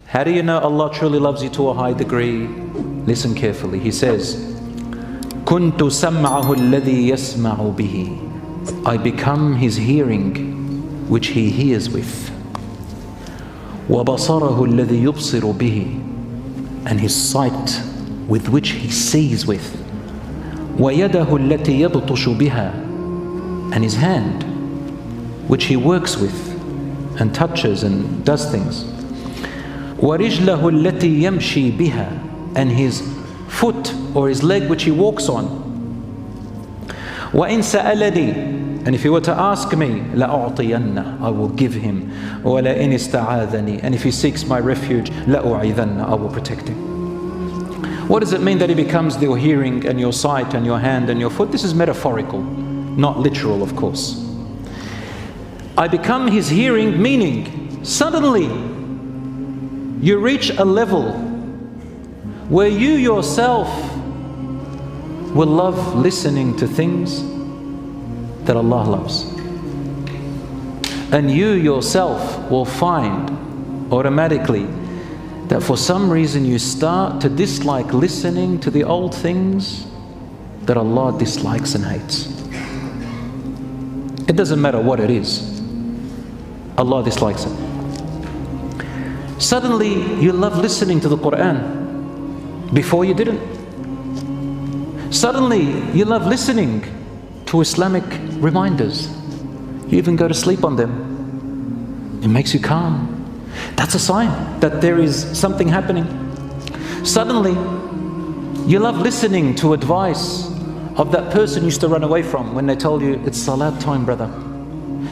How do you know Allah truly loves you to a high degree? Listen carefully. He says, كُنْتُ سَمْعَهُ الَّذِي يَسْمَعُ بِهِ. I become his hearing, which he hears with. وَبَصَرَهُ الَّذِي يُبْصِرُ بِهِ. And his sight, with which he sees with. وَيَدَهُ الَّتِي يَبْطُشُ بِهَا. And his hand, which he works with and touches and does things. وَرِجْلَهُ الَّتِي يَمْشِي بِهَا. And his foot or his leg which he walks on. وَإِن سَأَلَنِي. And if he were to ask me, لَأُعْطِيَنَّ. I will give him. وَلَئِنِ اسْتَعَاذَنِي. And if he seeks my refuge, لَأُعِذَنَّ. I will protect him. What does it mean that he becomes your hearing and your sight and your hand and your foot? This is metaphorical, not literal, of course. I become his hearing, meaning suddenly you reach a level where you yourself will love listening to things that Allah loves. And you yourself will find automatically that for some reason you start to dislike listening to the old things that Allah dislikes and hates. It doesn't matter what it is. Allah dislikes it. Suddenly you love listening to the Quran. Before you didn't. Suddenly you love listening to Islamic reminders. You even go to sleep on them. It makes you calm. That's a sign that there is something happening. Suddenly you love listening to advice of that person you used to run away from when they told you, it's salat time, brother.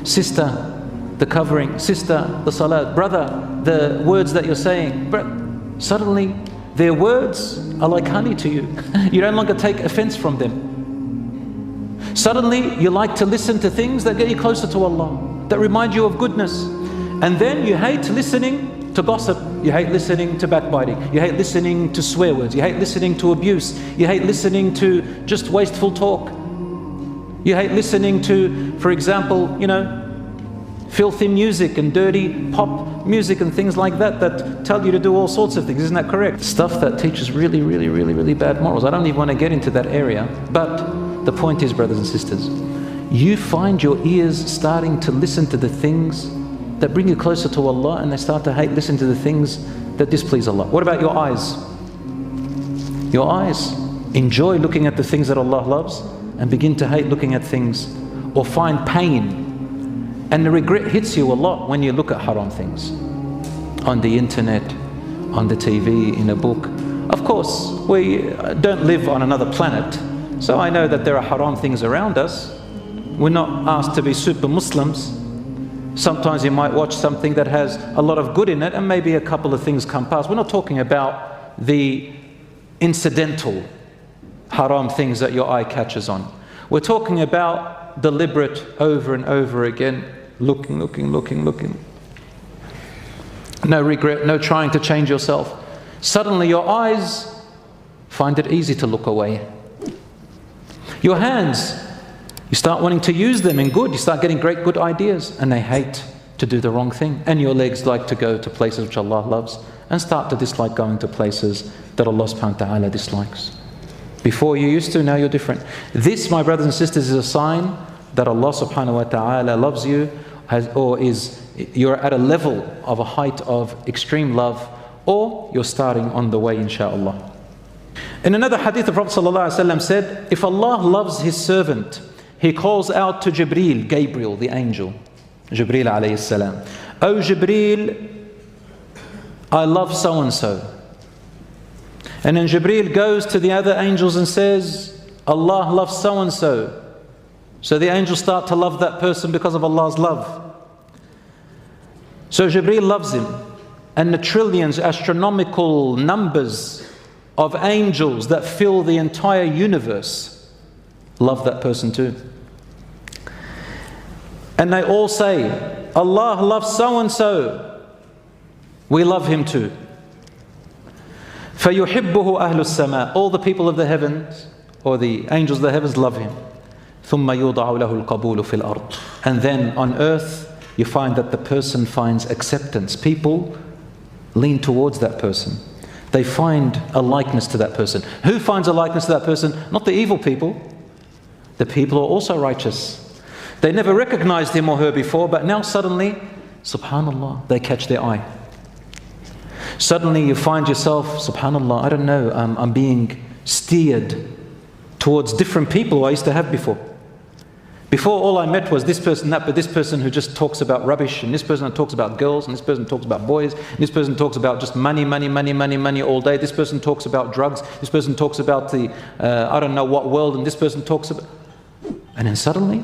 Sister, the covering. Sister, the salat. Brother, the words that you're saying. Suddenly their words are like honey to you. You no longer take offense from them. Suddenly you like to listen to things that get you closer to Allah, that remind you of goodness. And then you hate listening to gossip. You hate listening to backbiting. You hate listening to swear words. You hate listening to abuse. You hate listening to just wasteful talk. You hate listening to, for example, filthy music and dirty pop music and things like that that tell you to do all sorts of things. Isn't that correct? Stuff that teaches really, really, really, really bad morals. I don't even want to get into that area. But the point is, brothers and sisters, you find your ears starting to listen to the things that bring you closer to Allah, and they start to listen to the things that displease Allah. What about your eyes? Your eyes enjoy looking at the things that Allah loves and begin to hate looking at things or find pain. And the regret hits you a lot when you look at haram things. On the internet, on the TV, in a book. Of course, we don't live on another planet, so I know that there are haram things around us. We're not asked to be super Muslims. Sometimes you might watch something that has a lot of good in it and maybe a couple of things come past. We're not talking about the incidental haram things that your eye catches on. We're talking about deliberate, over and over again, looking. No regret, no trying to change yourself. Suddenly your eyes find it easy to look away. Your hands, you start wanting to use them in good. You start getting great good ideas, and they hate to do the wrong thing. And your legs like to go to places which Allah loves and start to dislike going to places that Allah subhanahu wa ta'ala dislikes. Before you used to, now you're different. This, my brothers and sisters, is a sign that Allah subhanahu wa ta'ala loves you, you're at a level of a height of extreme love, or you're starting on the way, inshaAllah. In another hadith, the Prophet ﷺ said, if Allah loves His servant, He calls out to Jibreel, Gabriel, the angel, Jibreel alayhi salam. Oh Jibreel, I love so-and-so. And then Jibreel goes to the other angels and says, Allah loves so-and-so. So the angels start to love that person because of Allah's love. So Jibreel loves him. And the trillions, astronomical numbers of angels that fill the entire universe love that person too. And they all say, Allah loves so-and-so. We love him too. فَيُحِبُّهُ أَهْلُ السَّمَاءِ. All the people of the heavens, or the angels of the heavens, love him. ثُمَّ يُوضَعُ لَهُ الْقَبُولُ فِي الْأَرْضِ. And then on earth, you find that the person finds acceptance. People lean towards that person. They find a likeness to that person. Who finds a likeness to that person? Not the evil people. The people who are also righteous. They never recognized him or her before, but now suddenly, subhanallah, they catch their eye. Suddenly you find yourself, subhanallah, I don't know, I'm being steered towards different people who I used to have before. Before, all I met was this person, that, but this person who just talks about rubbish, and this person that talks about girls, and this person talks about boys, and this person talks about just money, money, money, money, money all day. This person talks about drugs. This person talks about the, I don't know what world, and this person talks about... And then suddenly,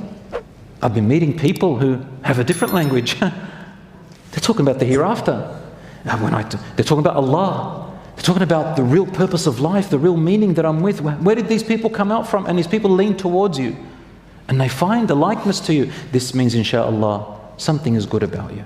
I've been meeting people who have a different language. They're talking about the hereafter. They're talking about Allah. They're talking about the real purpose of life, the real meaning that I'm with. Where did these people come out from? And these people lean towards you. And they find a likeness to you. This means, inshaAllah, something is good about you.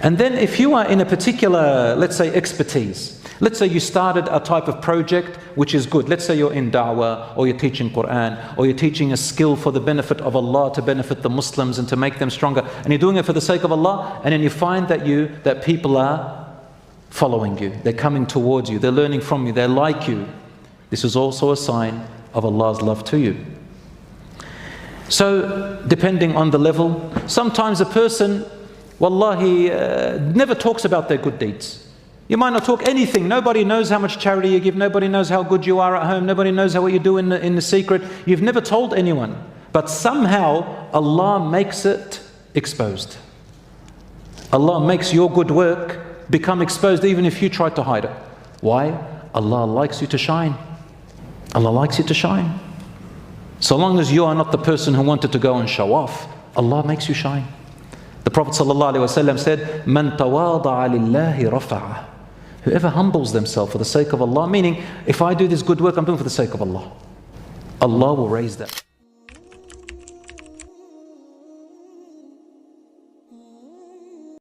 And then if you are in a particular, let's say, expertise, let's say you started a type of project which is good. Let's say you're in da'wah, or you're teaching Quran, or you're teaching a skill for the benefit of Allah, to benefit the Muslims and to make them stronger. And you're doing it for the sake of Allah, and then you find that people are following you. They're coming towards you. They're learning from you. They like you. This is also a sign of Allah's love to you. So, depending on the level, sometimes a person, wallahi, never talks about their good deeds. You might not talk anything. Nobody knows how much charity you give. Nobody knows how good you are at home. Nobody knows what you do in the secret. You've never told anyone. But somehow, Allah makes it exposed. Allah makes your good work become exposed even if you try to hide it. Why? Allah likes you to shine. Allah likes you to shine. So long as you are not the person who wanted to go and show off, Allah makes you shine. The Prophet ﷺ said, "Man tawada'a lillahi rafa'ah." Whoever humbles themselves for the sake of Allah, meaning if I do this good work, I'm doing it for the sake of Allah, Allah will raise them.